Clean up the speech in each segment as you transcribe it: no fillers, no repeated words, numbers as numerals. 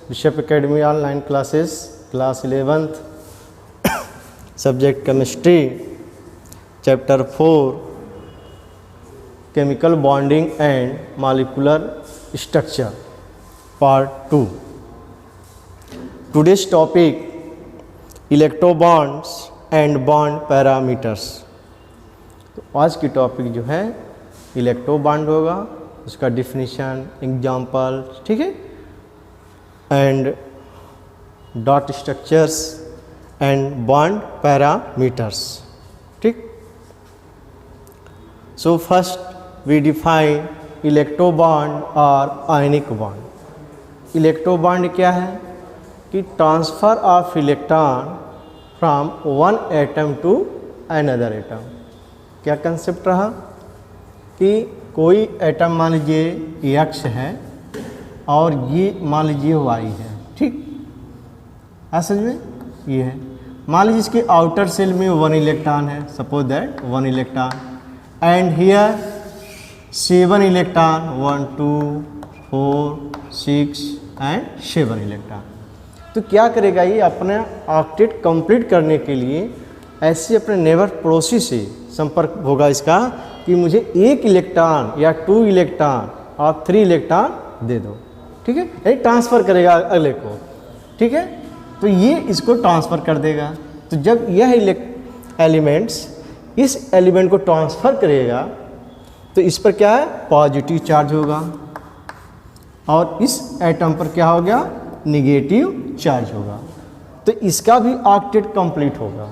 Bishop academy online classes class 11th subject chemistry chapter 4 chemical bonding and molecular structure part 2। Today's topic electrobonds and bond parameters. तो आज की topic जो है इलेक्ट्रोबॉन्ड होगा, उसका definition, example, ठीक है, and dot structures and bond parameters, ठीक। So first we define electrobond और आयनिक बॉन्ड। इलेक्ट्रोबॉन्ड क्या है कि transfer of electron from one atom to another atom. क्या कंसेप्ट रहा कि कोई एटम मान लीजिए एक्स है और ये मान लीजिए वाई है, ठीक, असल में ये है। मान लीजिए इसके आउटर सेल में 1 इलेक्ट्रॉन है, suppose that 1 electron, and here 7 electron, 1 2 4 6 and 7 electron. तो क्या करेगा ये अपने ऑक्टेट कंप्लीट करने के लिए ऐसे अपने नेबर पड़ोसी से संपर्क होगा इसका कि मुझे 1 इलेक्ट्रॉन या 2 इलेक्ट्रॉन और 3 इलेक्ट्रॉन दे दो, ठीक है, यही ट्रांसफ़र करेगा अगले को, ठीक है। तो ये इसको ट्रांसफ़र कर देगा। तो जब यह एलिमेंट्स इस एलिमेंट को ट्रांसफ़र करेगा तो इस पर क्या है, पॉजिटिव चार्ज होगा, और इस एटम पर क्या हो गया, निगेटिव चार्ज होगा। तो इसका भी ऑक्टेट कंप्लीट होगा।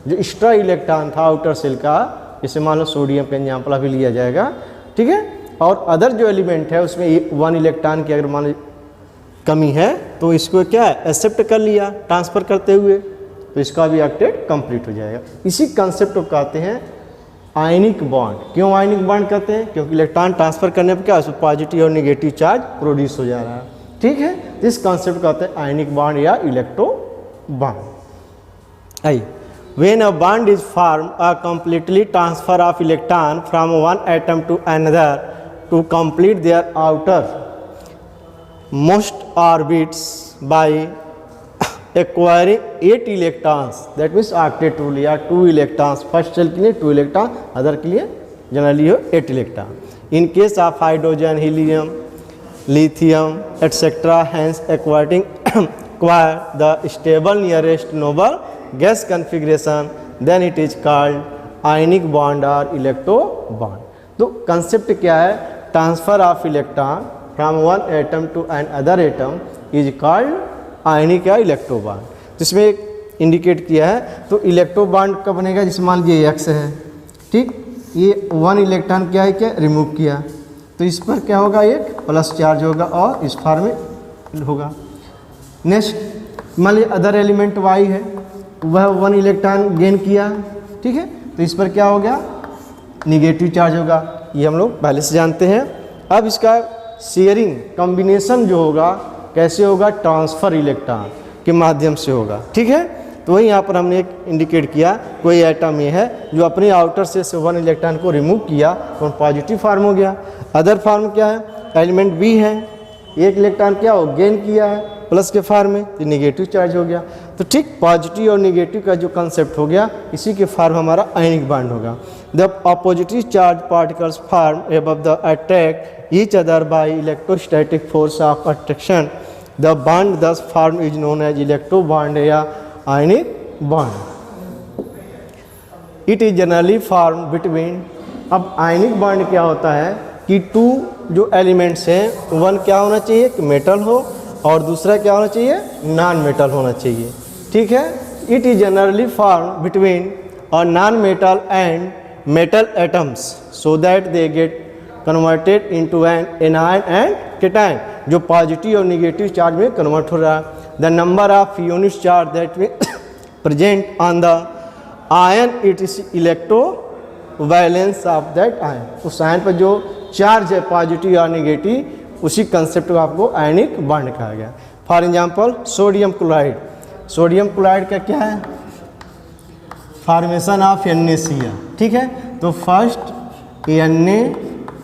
जो एक्स्ट्रा इलेक्ट्रॉन था आउटर सेल का, जैसे मान लो सोडियम का एग्जाम्पल अभी लिया जाएगा, ठीक है, और अदर जो एलिमेंट है उसमें 1 इलेक्ट्रॉन की अगर मान कमी है तो इसको क्या है, एक्सेप्ट कर लिया ट्रांसफ़र करते हुए, तो इसका भी ऑक्टेट कंप्लीट हो जाएगा। इसी कंसेप्ट को कहते हैं आयनिक बॉन्ड। क्यों आयनिक बॉन्ड कहते हैं? क्योंकि इलेक्ट्रॉन ट्रांसफ़र करने पर क्या उसमें पॉजिटिव और निगेटिव चार्ज प्रोड्यूस हो जा रहा है, ठीक है। इस कंसेप्ट को कहते हैं आयनिक बॉन्ड या इलेक्ट्रो बॉन्ड। आइए, when a bond is formed, a completely transfer of electron from one atom to another to complete their outer most orbits by acquiring 8 electrons, that means octet rule या 2 electrons, first cell के लिए 2 electron, other के लिए generally 8 electron. In case of hydrogen, helium, lithium, etc., hence acquiring acquire the stable nearest noble gas configuration, then it is called ionic bond or electro bond. तो concept क्या है, transfer of electron from one atom to another atom is called ionic या electro bond. जिसमें एक indicate किया है, तो electro bond कब बनेगा, जिसमें मान लीजिए एक्स है, ठीक, ये 1 इलेक्ट्रॉन क्या है, क्या रिमूव किया, तो इस पर क्या होगा, एक प्लस चार्ज होगा और इस फॉर्म में होगा। नेक्स्ट मान लीजिए अदर एलिमेंट वाई है, वह 1 इलेक्ट्रॉन गेन किया, ठीक है, तो इस पर क्या हो गया, निगेटिव चार्ज होगा। ये हम लोग पहले से जानते हैं। अब इसका शेयरिंग कॉम्बिनेशन जो होगा कैसे होगा, ट्रांसफ़र इलेक्ट्रॉन के माध्यम से होगा, ठीक है। तो वही यहाँ पर हमने एक इंडिकेट किया, कोई एटम ये है जो अपने आउटर से 1 इलेक्ट्रॉन को रिमूव किया तो पॉजिटिव फार्म हो गया। अदर फार्म क्या है, एलिमेंट बी है, 1 इलेक्ट्रॉन क्या हो, गेन किया है प्लस के फॉर्म में, तो निगेटिव चार्ज हो गया। तो ठीक पॉजिटिव और निगेटिव का जो कंसेप्ट हो गया, इसी के फॉर्म हमारा आयनिक बॉन्ड होगा। The oppositely charge particles form above the attract each other by electrostatic force of attraction, the bond thus form is known as electro bond या ionic bond. It is generally form between, अब ionic bond क्या होता है कि 2 जो elements हैं, 1 क्या होना चाहिए कि मेटल हो और दूसरा क्या होना चाहिए, नॉन मेटल होना चाहिए, ठीक है। It is generally form between a non metal and metal atoms so that they get converted into an anion and cation, जो पॉजिटिव और निगेटिव चार्ज में कन्वर्ट हो रहा है। The number of unit charge that mean present on the ion, it is electrovalence of that ion. उस ion पर जो charge है पॉजिटिव और निगेटिव, उसी कंसेप्ट को आपको आयनिक बॉन्ड कहा गया। For example sodium chloride, sodium chloride का क्या है, फॉर्मेशन ऑफ NaCl, ठीक है। तो first Na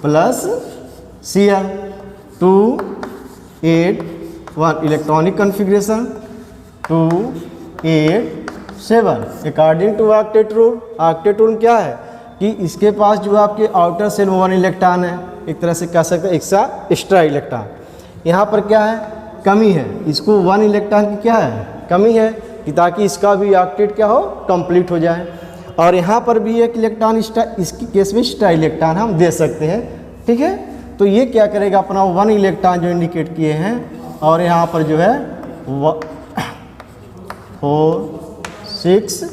plus Cl 2 8 1 electronic configuration 2 8 7 according to octet rule. Octet rule क्या है कि इसके पास जो आपके आउटर सेल में 1 इलेक्ट्रॉन है, एक तरह से कह सकते हैं एक्स्ट्रा इलेक्ट्रॉन। यहाँ पर क्या है, कमी है, इसको 1 इलेक्ट्रॉन की क्या है, कमी है कि ताकि इसका भी ऑक्टेट क्या हो, कंप्लीट हो जाए। और यहाँ पर भी एक इलेक्ट्रॉन इसकी केस में एक्स्ट्रा इलेक्ट्रॉन हम दे सकते हैं, ठीक है। तो ये क्या करेगा, अपना 1 इलेक्ट्रॉन जो इंडिकेट किए हैं और यहाँ पर जो है 4 6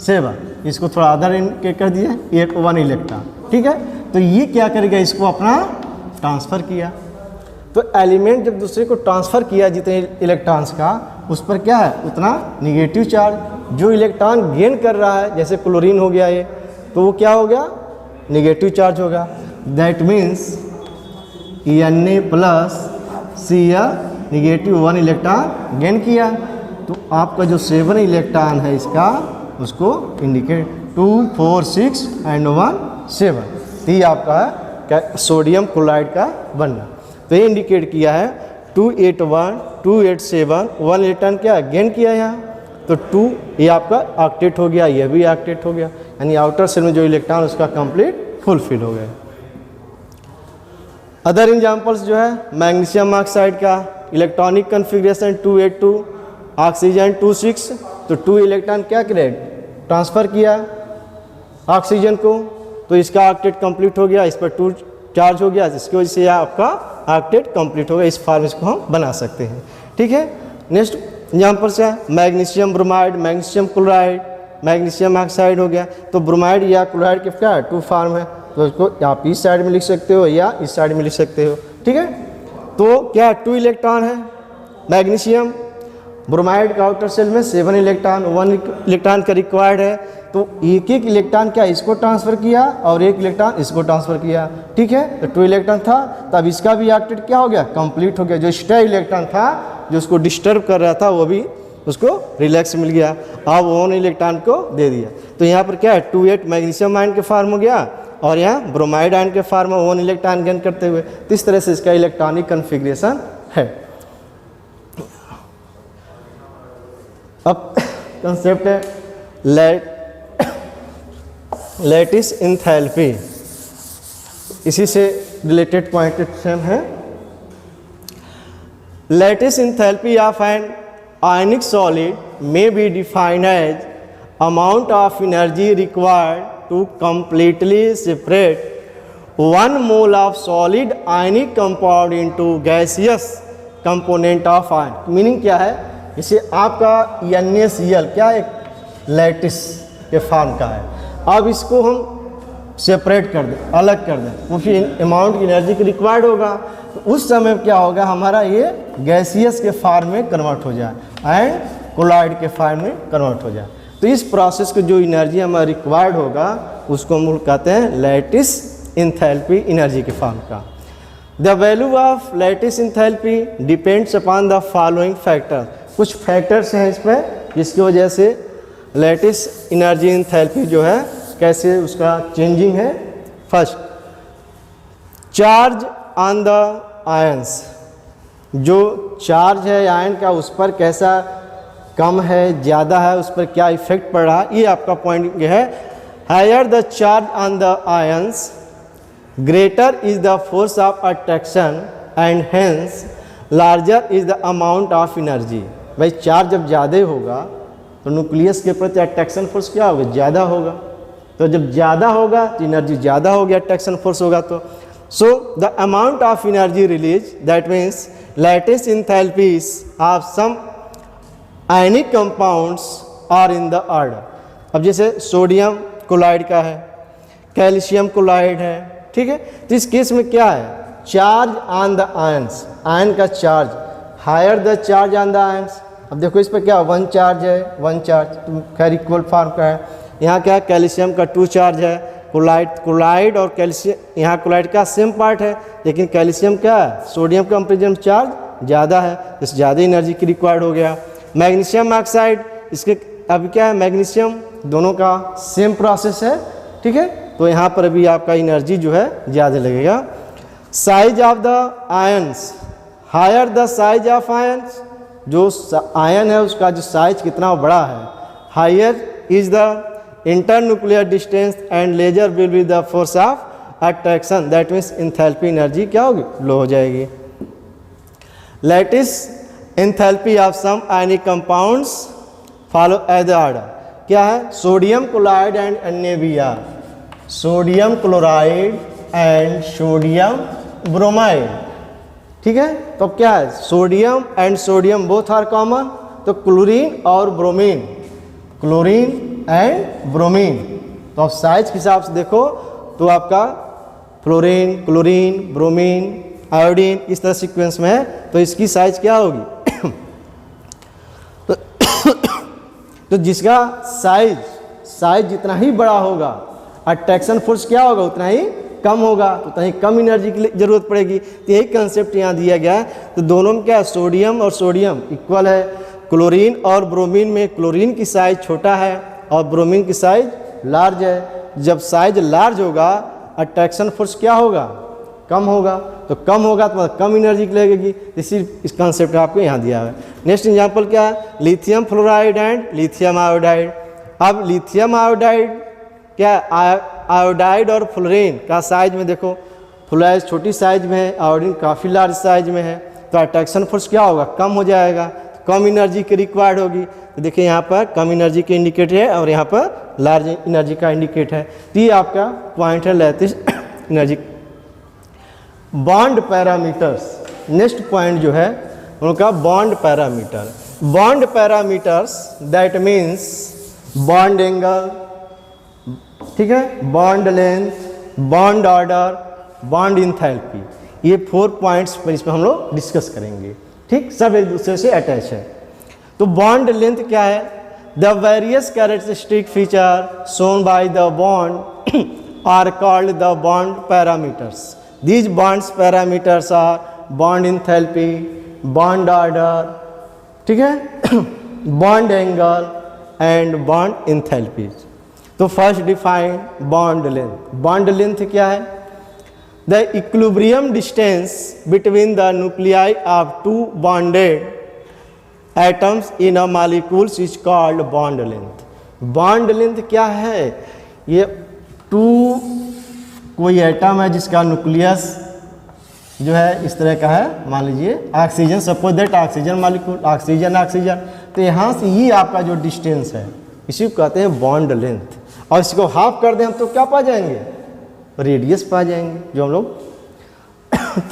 7 इसको थोड़ा अदर इंडिकेट कर दिया, एक 1 इलेक्ट्रॉन, ठीक है। तो ये क्या करेगा, इसको अपना ट्रांसफ़र किया। तो एलिमेंट जब दूसरे को ट्रांसफ़र किया जितने इलेक्ट्रॉन्स का, उस पर क्या है, उतना निगेटिव चार्ज। जो इलेक्ट्रॉन गेन कर रहा है, जैसे क्लोरीन हो गया ये, तो वो क्या हो गया, निगेटिव चार्ज होगा। That means Na plus Cl negative 1 electron gain किया। तो आपका जो 7 इलेक्ट्रॉन है इसका, उसको इंडिकेट 2 4 6 एंड 1 7, तो ये आपका है क्या, सोडियम क्लोराइड का बनना। तो ये इंडिकेट किया है 2 8 1 2 8 7 1 इलेक्ट्रॉन क्या गेन किया यहाँ, तो 2 ये आपका ऑक्टेट हो गया, ये भी ऑक्टेट हो गया, यानी आउटर सेल में जो इलेक्ट्रॉन उसका कंप्लीट फुलफिल हो गया। अदर एग्जांपल्स जो है, मैग्नीशियम ऑक्साइड का इलेक्ट्रॉनिक कन्फिग्रेशन 282, ऑक्सीजन 26, तो 2 इलेक्ट्रॉन क्या करे, ट्रांसफ़र किया ऑक्सीजन को, तो इसका ऑक्टेट कंप्लीट हो गया, इस पर 2 चार्ज हो गया, इसकी वजह से आपका ऑक्टेट कंप्लीट हो गया। इस फॉर्म इसको हम बना सकते हैं, ठीक है। नेक्स्ट एग्जांपल से magnesium bromide, magnesium chloride, magnesium oxide हो गया। तो ब्रोमाइड या क्लोराइड के क्या 2 फॉर्म है, तो इसको आप इस साइड में लिख सकते हो या इस साइड में लिख सकते हो, ठीक है। तो क्या 2 इलेक्ट्रॉन है मैग्नीशियम, ब्रोमाइड का आउटर सेल में 7 इलेक्ट्रॉन, 1 इलेक्ट्रॉन का रिक्वायर्ड है, तो एक एक इलेक्ट्रॉन क्या इसको ट्रांसफ़र किया और 1 इलेक्ट्रॉन इसको ट्रांसफ़र किया, ठीक है। तो 2 इलेक्ट्रॉन था, तब इसका भी ऑक्टेट क्या हो गया, कंप्लीट हो गया। जो एक्स्ट्रा इलेक्ट्रॉन था जो उसको डिस्टर्ब कर रहा था, वो भी उसको रिलैक्स मिल गया, अब 1 इलेक्ट्रॉन को दे दिया। तो यहाँ पर क्या है 2 8 मैग्नीशियम आयन के फॉर्म हो गया और यहाँ ब्रोमाइड आयन के फॉर्म में 1 इलेक्ट्रॉन गेन करते हुए। तो इस तरह से इसका इलेक्ट्रॉनिक कन्फिग्रेशन है। अब कंसेप्ट है लैटिस एंथैल्पी, इसी से रिलेटेड पॉइंट सेम है। Lattice enthalpy of an ionic solid may be defined as amount of energy required to completely separate 1 mole of solid ionic compound into gaseous component of ion। Meaning क्या है, इसे आपका NaCl क्या एक lattice के form का है। अब इसको हम सेपरेट कर दें, अलग कर दें, वो फिर अमाउंट एनर्जी की रिक्वायर्ड होगा, तो उस समय क्या होगा, हमारा ये गैसियस के फॉर्म में कन्वर्ट हो जाए एंड कोलॉइड के फॉर्म में कन्वर्ट हो जाए। तो इस प्रोसेस को जो एनर्जी हमारा रिक्वायर्ड होगा उसको हम कहते हैं लैटिस एंथैल्पी एनर्जी के फॉर्म का। The value of lattice enthalpy depends upon the following factor. कुछ फैक्टर्स हैं इस पर जिसकी वजह से लैटिस एनर्जी एंथैल्पी जो है कैसे उसका चेंजिंग है। First, charge on the ions, जो चार्ज है आयन का उस पर कैसा कम है ज़्यादा है, उस पर क्या इफेक्ट पड़ रहा है, ये आपका पॉइंट है। Higher the charge on the ions greater is the force of attraction and hence larger is the amount of energy. भाई चार्ज जब ज़्यादा होगा तो न्यूक्लियस के प्रति अट्रैक्शन फोर्स क्या होगा, ज़्यादा होगा। तो जब ज़्यादा होगा तो एनर्जी ज़्यादा होगी, अट्रैक्शन फोर्स होगा। तो so the amount of energy release, that means lattice enthalpies of some ionic compounds are in the order. अब जैसे सोडियम क्लोराइड का है, कैल्शियम क्लोराइड है, ठीक है। तो इस केस में क्या है, charge on the ions, ion का charge, higher the charge on the ions. अब देखो इस पर क्या 1 चार्ज है, 1 चार्ज तो खैर इक्वल फॉर्म का है। यहाँ क्या है, कैल्शियम का 2 चार्ज है, क्लोराइड और कैल्शियम, यहाँ क्लोराइड का सेम पार्ट है, लेकिन कैल्शियम क्या है, सोडियम का कंपेरिजन चार्ज ज़्यादा है, इस ज़्यादा एनर्जी की रिक्वायर्ड हो गया। मैग्नीशियम ऑक्साइड, इसके अब क्या है, मैग्नीशियम, दोनों का सेम प्रोसेस है, ठीक है। तो यहाँ पर अभी आपका एनर्जी जो है ज़्यादा लगेगा। Size of the ions higher the size of ions, जो आयन है उसका जो साइज कितना बड़ा है, higher is the internuclear distance and lesser will be the force of attraction, that means enthalpy energy क्या होगी, लो हो जाएगी। Lattice enthalpy of some ionic compounds follow as the order, क्या है, sodium chloride and NaBr, sodium chloride and sodium bromide, ठीक है। तो क्या है, sodium and sodium both are common, तो क्लोरीन और ब्रोमीन, क्लोरीन एंड ब्रोमीन। तो आप साइज के हिसाब से देखो तो आपका फ्लोरीन, क्लोरीन, ब्रोमीन, आयोडीन इस तरह सीक्वेंस में है, तो इसकी साइज क्या होगी तो जिसका साइज जितना ही बड़ा होगा अट्रैक्शन फोर्स क्या होगा उतना ही कम होगा, तो उतना ही कम एनर्जी की जरूरत पड़ेगी। तो यही कंसेप्ट यहाँ दिया गया है। तो दोनों में क्या है, सोडियम और सोडियम इक्वल है। क्लोरीन और ब्रोमीन में क्लोरीन की साइज छोटा है और ब्रोमीन की साइज लार्ज है। जब साइज लार्ज होगा अट्रैक्शन फोर्स क्या होगा, कम होगा, तो कम होगा तो मतलब कम एनर्जी लगेगी। इस कॉन्सेप्ट आपको यहाँ दिया है। नेक्स्ट एग्जांपल क्या है, lithium fluoride and lithium iodide. अब लिथियम आयोडाइड क्या है, आयोडाइड और फ्लोरीन का साइज में देखो, फ्लोराइड छोटी साइज में है, आयोडीन काफ़ी लार्ज साइज में है, तो अट्रैक्शन फोर्स क्या होगा, कम हो जाएगा, कम एनर्जी की रिक्वायर्ड होगी। तो देखिए यहाँ पर कम एनर्जी के इंडिकेटर है और यहाँ पर लार्ज एनर्जी का इंडिकेट है। तो ये आपका पॉइंट है lattice energy. Bond parameters, next point जो है उनका bond parameter. Bond parameters that means bond angle, ठीक है, bond length, bond order, bond enthalpy, ये 4 पॉइंट्स पर इसमें हम लोग डिस्कस करेंगे। ठीक, सब एक दूसरे से अटैच है। तो बॉन्ड लेंथ क्या है, the various characteristic feature shown by the bond are called the bond parameters. These bonds parameters are bond enthalpy, bond order, ठीक है, bond angle and bond enthalpy। तो first define bond length. Bond length क्या है, the equilibrium distance between the nuclei of 2 bonded atoms in a molecules is called bond length. Bond length क्या है, ये 2 कोई atom है जिसका न्यूक्लियस जो है इस तरह का है, मान लीजिए oxygen, suppose that oxygen molecule, oxygen oxygen, तो यहाँ से ये आपका जो डिस्टेंस है इसी को कहते हैं बॉन्ड लेंथ। और इसको हाफ कर दें हम तो क्या पा जाएंगे, रेडियस पा जाएंगे, जो हम लोग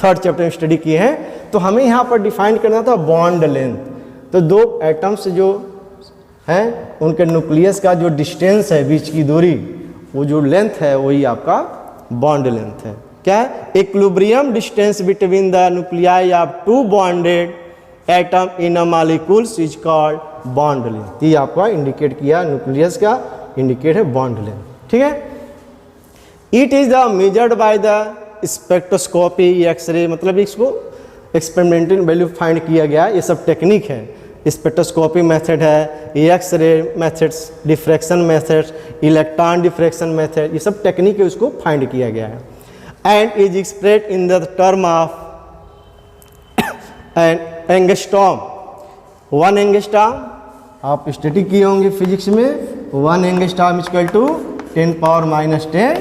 3rd चैप्टर में स्टडी किए हैं। तो हमें यहाँ पर डिफाइन करना था बॉन्ड लेंथ। तो 2 एटम्स जो हैं उनके न्यूक्लियस का जो डिस्टेंस है, बीच की दूरी, वो जो लेंथ है वही आपका बॉन्ड लेंथ है। क्या है, equilibrium distance between the nuclei of 2 bonded atom in a molecules is called bond length. ये आपका इंडिकेट किया, न्यूक्लियस का इंडिकेट है बॉन्ड लेंथ। ठीक है, it is the measured by the spectroscopy, X ray, मतलब इसको एक्सपेरिमेंटल वैल्यू फाइंड किया गया। ये सब टेक्निक है, स्पेक्ट्रोस्कोपी मेथड है, X ray methods, diffraction methods, electron diffraction method, ये सब टेक्निक है, उसको फाइंड किया गया है। And is express in the term of an angstrom. 1 angstrom आप स्टडी किए होंगे फिजिक्स में, 1 एंगस्ट्रॉम इक्वल टू 10⁻⁻10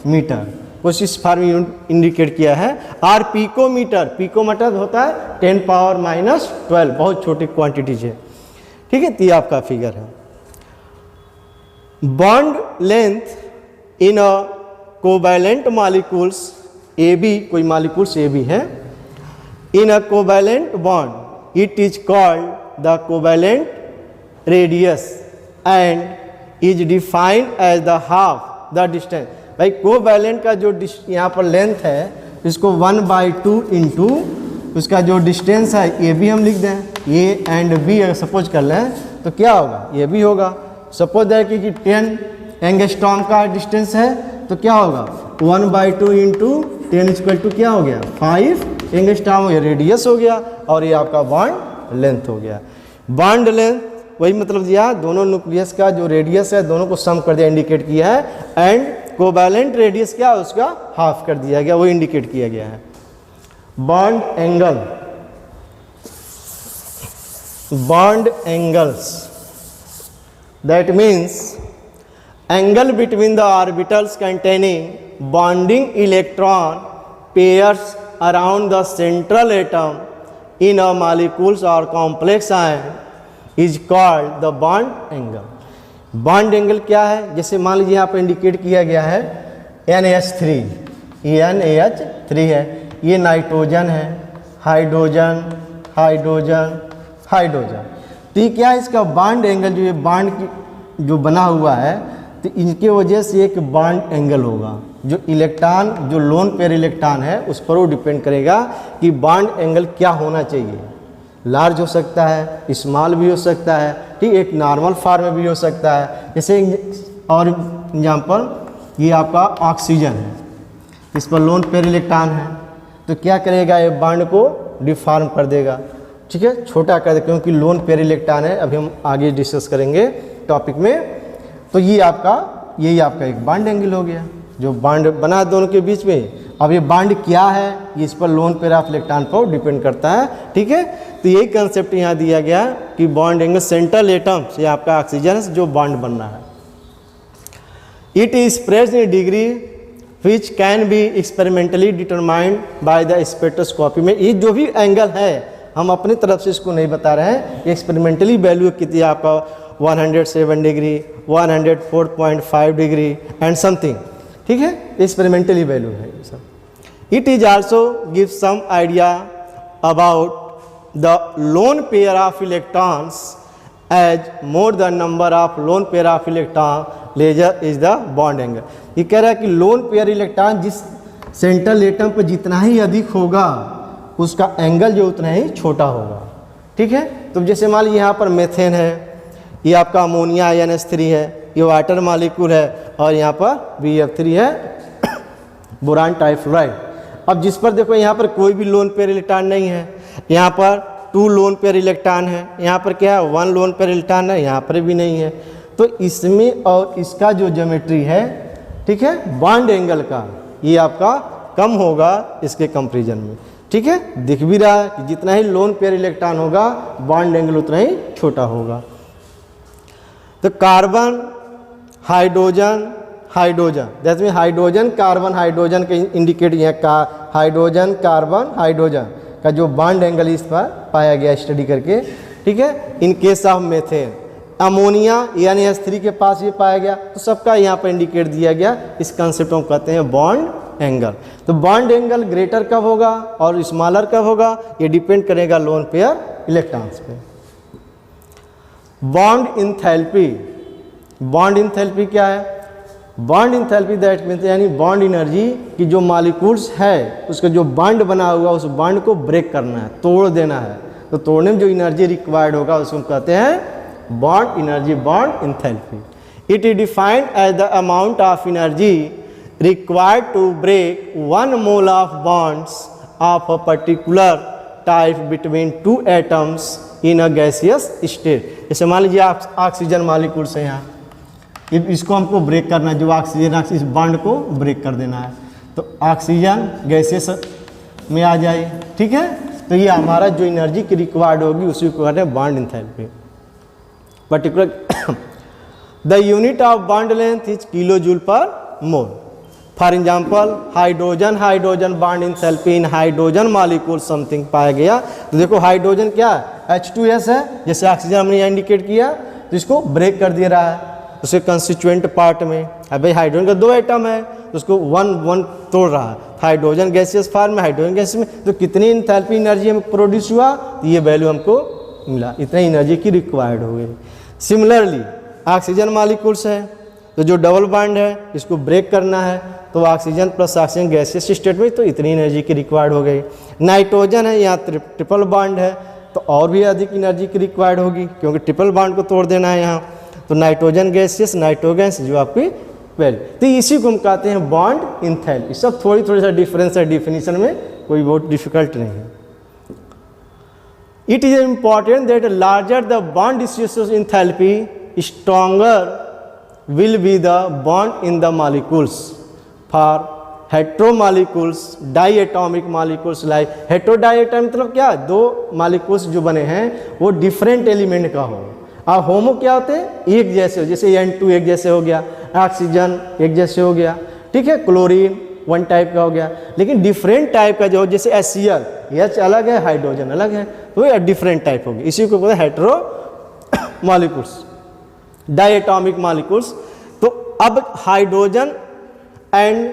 मीटर, कुछ इस फॉर्म में इंडिकेट किया है। और पिकोमीटर, पिकोमीटर होता है 10⁻⁻12, बहुत छोटी क्वांटिटीज है। ठीक है, तो ये आपका फिगर है। Bond length in a covalent molecules AB, कोई मॉलिक्यूल्स AB है, in a covalent bond it is called the covalent radius and is defined as the half the distance. भाई कोवैलेंट का जो यहाँ पर लेंथ है इसको 1/2 इंटू उसका जो डिस्टेंस है ये भी हम लिख दें, A एंड B अगर सपोज कर लें तो क्या होगा, ये भी होगा। सपोज दैट कि 10 एंगस्ट्रॉम का डिस्टेंस है तो क्या होगा 1/2 इंटू 10 इक्वल टू क्या हो गया 5 एंगस्ट्रॉम हो गया, रेडियस हो गया, और ये आपका बॉन्ड लेंथ हो गया। बॉन्ड लेंथ वही मतलब दिया, दोनों न्यूक्लियस का जो रेडियस है दोनों को सम कर दिया, इंडिकेट किया है। एंड कोवैलेंट रेडियस क्या उसका हाफ कर दिया गया, वो इंडिकेट किया गया है। Bond angle, bond angles. That means angle between the orbitals containing bonding electron pairs around the central atom in a molecules or complex ion is called the bond angle. Bond angle क्या है? जैसे मान लीजिए यहाँ पर indicate किया गया है NH3, NH3 है, ये नाइट्रोजन है, हाइड्रोजन हाइड्रोजन हाइड्रोजन। तो ये क्या है? इसका बॉन्ड एंगल जो ये बॉन्ड की जो बना हुआ है, तो इनके वजह से एक बॉन्ड एंगल होगा। जो इलेक्ट्रॉन, जो लोन पेयर इलेक्ट्रॉन है, उस पर वो डिपेंड करेगा कि बॉन्ड एंगल क्या होना चाहिए। लार्ज हो सकता है, स्मॉल भी हो सकता है, ठीक, एक नॉर्मल फॉर्म में भी हो सकता है। जैसे और एग्जाम्पल, ये आपका ऑक्सीजन है, इस पर लोन पेयर इलेक्ट्रॉन है, तो क्या करेगा? ये बॉन्ड को डिफॉर्म कर देगा, ठीक है, छोटा कर देगा, क्योंकि लोन पेयर इलेक्ट्रॉन है। अभी हम आगे डिस्कस करेंगे टॉपिक में। तो ये आपका, यही आपका एक बॉन्ड एंगल हो गया, जो बॉन्ड बना दोनों के बीच में। अब ये बॉन्ड क्या है, ये इस पर लोन पेयर ऑफ इलेक्ट्रॉन पर डिपेंड करता है, ठीक है। तो यही कंसेप्ट यहाँ दिया गया कि बॉन्ड एंगल सेंट्रल एटम से आपका ऑक्सीजन जो बॉन्ड बन रहा है, it is expressed in degree which can be experimentally determined by the spectroscopy. में ये जो भी एंगल है, हम अपनी तरफ से इसको नहीं बता रहे हैं, एक्सपेरिमेंटली वैल्यू कितनी आपका 107 डिग्री, 104.5 डिग्री एंड समथिंग, ठीक है, एक्सपेरिमेंटली वैल्यू है ये सब। It is also give some idea about the lone pair of electrons as more the number of lone pair of electron lesser is the bond angle. ये कह रहा है कि लोन पेयर इलेक्ट्रॉन जिस central atom पर जितना ही अधिक होगा, उसका एंगल जो उतना ही छोटा होगा, ठीक है। तो जैसे मान लीजिए यहाँ पर मेथेन है, ये आपका अमोनिया NH3 है, ये वाटर मॉलिक्यूल है, और यहाँ पर BF3 है, बोरान ट्राइफ्लोराइड। अब जिस पर देखो यहाँ पर कोई भी लोन पेयर इलेक्ट्रॉन नहीं है, यहाँ पर 2 लोन पेयर इलेक्ट्रॉन है, यहाँ पर क्या है 1 लोन पेयर इलेक्ट्रॉन है, यहाँ पर भी नहीं है। तो इसमें और इसका जो ज्योमेट्री है, ठीक है, बॉन्ड एंगल का, ये आपका कम होगा इसके कंपेरिजन में, ठीक है। दिख भी रहा है कि जितना ही लोन पेयर इलेक्ट्रॉन होगा, बॉन्ड एंगल उतना ही छोटा होगा। तो carbon hydrogen hydrogen, that mean hydrogen carbon hydrogen के इंडिकेट यहाँ का हाइड्रोजन कार्बन हाइड्रोजन का जो बॉन्ड एंगल इस पर पाया गया स्टडी करके, ठीक है। In case of methane, ammonia NH3 के पास ये पाया गया, तो सबका यहाँ पर इंडिकेट दिया गया। इस कंसेप्ट को कहते हैं बॉन्ड एंगल। तो बॉन्ड एंगल ग्रेटर कब होगा और स्मॉलर कब होगा, ये डिपेंड करेगा लोन पेयर इलेक्ट्रॉन्स पे। बॉन्ड इंथैल्पी, बॉन्ड इंथैल्पी क्या है? बॉन्ड इंथैल्पी दैट मीन्स यानी बॉन्ड एनर्जी की जो मॉलिक्यूल्स है, उसका जो बॉन्ड बना हुआ, उस बॉन्ड को ब्रेक करना है, तोड़ देना है। तो तोड़ने में जो एनर्जी रिक्वायर्ड होगा उसको कहते हैं bond energy, bond enthalpy. It is defined as the amount of energy required to break 1 mole of bonds of a particular type between 2 atoms in a gaseous state। जैसे मान लीजिए ऑक्सीजन मॉलिक्यूल्स है यहाँ, इसको हमको ब्रेक करना है, जो ऑक्सीजन इस बॉन्ड को ब्रेक कर देना है, तो ऑक्सीजन गैसेस में आ जाए, ठीक है। तो ये हमारा जो एनर्जी की रिक्वायर्ड होगी उसी को कहते हैं bond enthalpy. Particular the unit of bond length is kilo joule पर मोल। For example hydrogen hydrogen bond enthalpy in hydrogen molecule something पाया गया। तो देखो हाइड्रोजन क्या है, H2S है, जैसे ऑक्सीजन हमने यहाँ इंडिकेट किया, तो इसको ब्रेक कर दे रहा है उसके कंस्टिट्यूएंट पार्ट में। अब भाई हाइड्रोजन का 2 एटम है, तो उसको 1 तोड़ रहा है, हाइड्रोजन गैसियस फॉर्म में, हाइड्रोजन गैस में, तो कितनी इंथैल्पी एनर्जी हमें प्रोड्यूस हुआ, तो ये वैल्यू हमको मिला, इतनी एनर्जी की रिक्वायर्ड हो गई। सिमिलरली ऑक्सीजन मॉलिक्यूल्स है, तो जो डबल बॉन्ड है इसको ब्रेक करना है, तो oxygen plus oxygen gaseous state में, तो इतनी एनर्जी की रिक्वायर्ड हो गई। नाइट्रोजन है, यहाँ ट्रिपल बॉन्ड है, तो और भी अधिक एनर्जी की रिक्वायर्ड होगी, क्योंकि ट्रिपल बॉन्ड को तोड़ देना है यहाँ। तो नाइट्रोजन गैसियस, नाइट्रोगैस जो आपकी वैल्यू, तो इसी को हम कहते हैं बॉन्ड इंथैल्पी। सब थोड़ी सा डिफरेंस है डिफिनीशन में, कोई बहुत डिफिकल्ट नहीं है। It is important that larger the bond distribution enthalpy stronger will be the bond in the molecules. For hetero molecules diatomic molecules like hetero diatomic मतलब क्या, दो मॉलिक्यूल्स जो बने हैं वो डिफरेंट एलिमेंट का हो। और होमो क्या होते हैं, एक जैसे हो, जैसे N2 एक जैसे हो गया, ऑक्सीजन एक जैसे हो गया, ठीक है, क्लोरीन वन टाइप का हो गया। लेकिन डिफरेंट टाइप का जो जैसे HCl, H अलग है, हाइड्रोजन अलग है, तो ये डिफरेंट टाइप होगी, इसी को बोलते हैं hetero molecules diatomic molecules. तो अब हाइड्रोजन एंड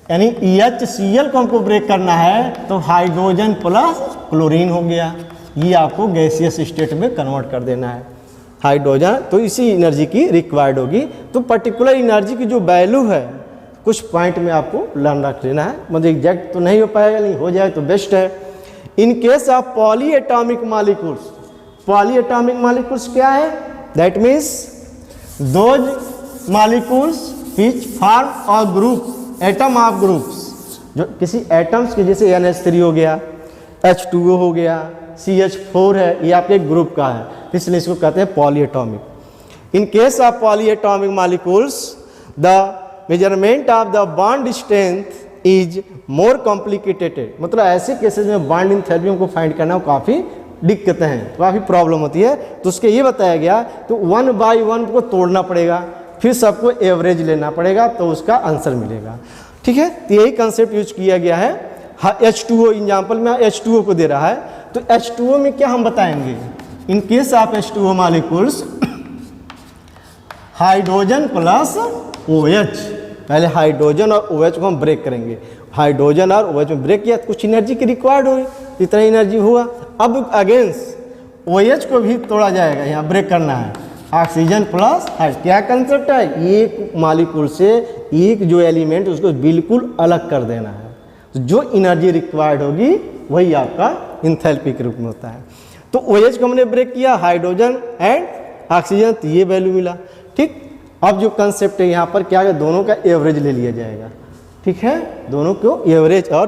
यानी HCl को हमको ब्रेक करना है तो हाइड्रोजन प्लस क्लोरीन हो गया, ये आपको गैसियस स्टेट में कन्वर्ट कर देना है हाइड्रोजन, तो इसी एनर्जी की रिक्वायर्ड होगी। तो पर्टिकुलर एनर्जी की जो वैल्यू है कुछ पॉइंट में आपको लर्न रख लेना है, मतलब एग्जैक्ट तो नहीं हो पाएगा, नहीं हो जाए तो बेस्ट है। In case of poly atomic molecules, poly atomic molecules क्या है, that means those molecules which form a group atom of groups, जो किसी एटम्स के जैसे NH3 हो गया, H2O हो गया, CH4 है, ये आपके ग्रुप का है, इसलिए इसको कहते हैं poly atomic. In case of poly atomic molecules the measurement of the bond strength is more complicated, मतलब ऐसे केसेस में बॉन्ड एंथैल्पी हमको फाइंड करना काफ़ी दिक्कतें हैं, काफ़ी प्रॉब्लम होती है। तो उसके ये बताया गया तो 1 by 1 को तोड़ना पड़ेगा, फिर सबको एवरेज लेना पड़ेगा, तो उसका आंसर मिलेगा, ठीक है। तो यही कंसेप्ट यूज किया गया है। H2O एग्जाम्पल में H2O को दे रहा है, तो H2O में क्या हम बताएंगे, इन case of H2O molecules hydrogen plus OH, पहले हाइड्रोजन और OH को हम ब्रेक करेंगे, हाइड्रोजन और OH में ब्रेक किया तो कुछ एनर्जी की रिक्वायर्ड हुई, इतना एनर्जी हुआ। अब अगेंस्ट OH को भी तोड़ा जाएगा, यहाँ ब्रेक करना है, ऑक्सीजन प्लस हाइड्रोजन। क्या कंसेप्ट है, एक मॉलिक्यूल से एक जो एलिमेंट उसको बिल्कुल अलग कर देना है, तो जो एनर्जी रिक्वायर्ड होगी वही आपका इंथैल्पी के रूप में होता है। तो OH को हमने ब्रेक किया, हाइड्रोजन एंड ऑक्सीजन, तो ये वैल्यू मिला, ठीक। अब जो कंसेप्ट है यहाँ पर क्या है, दोनों का एवरेज ले लिया जाएगा, ठीक है, दोनों को एवरेज, और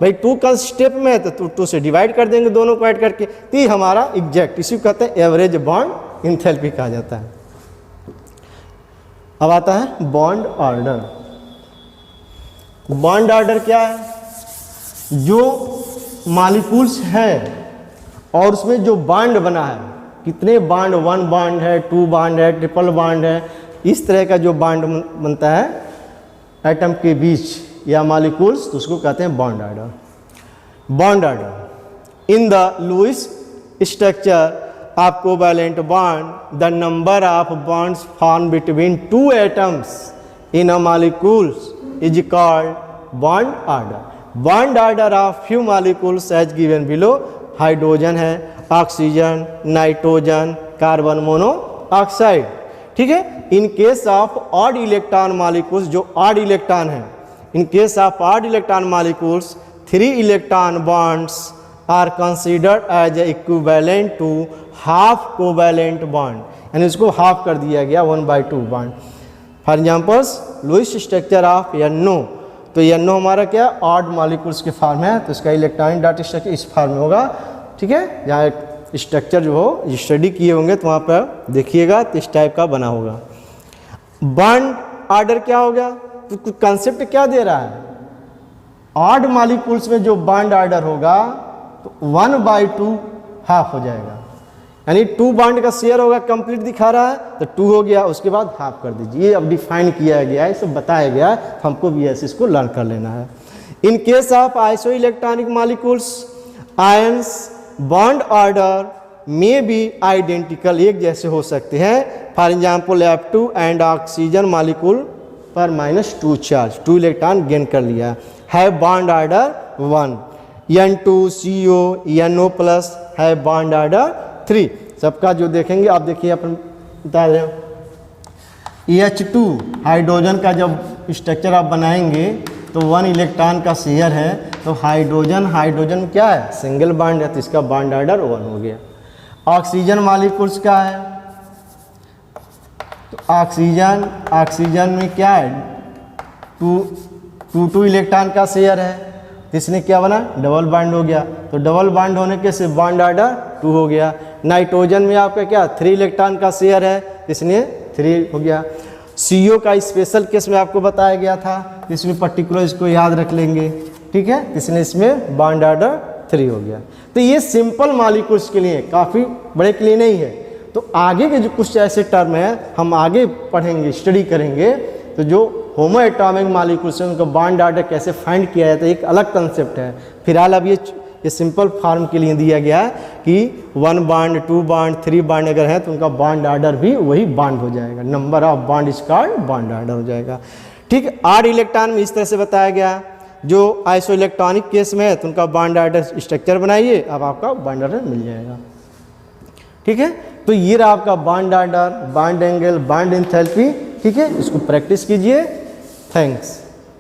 भाई 2 का स्टेप में है तो 2 से डिवाइड कर देंगे दोनों को ऐड करके, तो ये हमारा एग्जैक्ट, इसी को कहते हैं एवरेज बॉन्ड इंथैल्पी कहा जाता है। अब आता है बॉन्ड ऑर्डर। बॉन्ड ऑर्डर क्या है, जो मॉलिक्यूल्स है और उसमें जो बॉन्ड बना है, कितने बॉन्ड, 1 बॉन्ड है, 2 बॉन्ड है, ट्रिपल बॉन्ड है, इस तरह का जो बॉन्ड बनता है एटम के बीच या मॉलिक्यूल्स, तो उसको कहते हैं bond order. Bond order in the Lewis structure of covalent bond the number of bonds form between 2 atoms in a molecules is called bond order. Bond order of few molecules as given below, hydrogen है, oxygen, nitrogen, carbon monoxide, ठीक है। In case of odd electron molecules, जो odd electron है, in case of odd electron molecules 3 electron bonds are considered as equivalent to half covalent bond, यानी इसको half कर दिया गया 1/2 bond. For examples Lewis structure of NO, तो NO हमारा क्या ऑड मॉलिक्यूल्स के फॉर्म है, तो इसका इलेक्ट्रॉनिक डाटा स्ट्रक्चर इस फॉर्म में होगा, ठीक है। जहाँ स्ट्रक्चर जो हो स्टडी किए होंगे तो वहाँ पर देखिएगा तो इस टाइप का बना होगा। बॉन्ड ऑर्डर क्या हो गया, तो कंसेप्ट क्या दे रहा है, ऑड मॉलिक्यूल्स में जो बॉन्ड ऑर्डर होगा तो 1/2 हाफ हो जाएगा, यानी 2 बॉन्ड का शेयर होगा, कंप्लीट दिखा रहा है तो 2 हो गया, उसके बाद हाफ कर दीजिए। ये अब डिफाइन किया गया है, सब बताया गया है, तो हमको भी ऐसे इसको लर्न कर लेना है। In case of iso electronic molecules ions bond order में भी आइडेंटिकल, एक जैसे हो सकते हैं। For example F2 and oxygen molecule पर -2 चार्ज, 2 इलेक्ट्रॉन गेन कर लिया है, bond order 1। N2CO NO plus है बॉन्ड ऑर्डर 3। सबका जो देखेंगे आप देखिए, अपन बता रहे हैं H2 हाइड्रोजन का जब स्ट्रक्चर आप बनाएंगे तो 1 इलेक्ट्रॉन का शेयर है, तो हाइड्रोजन क्या है, सिंगल बॉन्ड है, तो इसका बॉन्ड ऑर्डर 1 हो गया। ऑक्सीजन मॉलिक्यूल्स का है, तो ऑक्सीजन में क्या है, 2 इलेक्ट्रॉन का शेयर है, तो इसने क्या बना, डबल बॉन्ड हो गया, तो डबल बॉन्ड होने के से बॉन्ड ऑर्डर 2 हो गया। नाइट्रोजन में आपका क्या 3 इलेक्ट्रॉन का शेयर है, इसलिए 3 हो गया। CO का स्पेशल केस में आपको बताया गया था, इसमें पर्टिकुलर इसको याद रख लेंगे, ठीक है। इसलिए इसमें बॉन्ड ऑर्डर 3 हो गया। तो ये सिंपल मॉलिक्यूल्स के लिए, काफ़ी बड़े के लिए नहीं है। तो आगे के जो कुछ ऐसे टर्म हैं हम आगे पढ़ेंगे, स्टडी करेंगे। तो जो होमो एटॉमिक मॉलिक्यूल्स हैं उनका बॉन्ड ऑर्डर कैसे फाइंड किया जाता है, एक अलग कंसेप्ट है। फिलहाल अब ये सिंपल फॉर्म के लिए दिया गया है कि 1 बॉन्ड 2 बॉन्ड 3 बॉन्ड अगर है तो उनका बॉन्ड ऑर्डर भी वही बॉन्ड हो जाएगा, number of bond is called bond order हो जाएगा, ठीक है। ऑड इलेक्ट्रॉन में इस तरह से बताया गया। जो आइसो इलेक्ट्रॉनिक केस में है तो उनका बॉन्ड ऑर्डर स्ट्रक्चर बनाइए, अब आपका बॉन्ड ऑर्डर मिल जाएगा, ठीक है। तो ये रहा आपका bond order, bond angle, bond enthalpy, ठीक है। इसको प्रैक्टिस कीजिए। थैंक्स।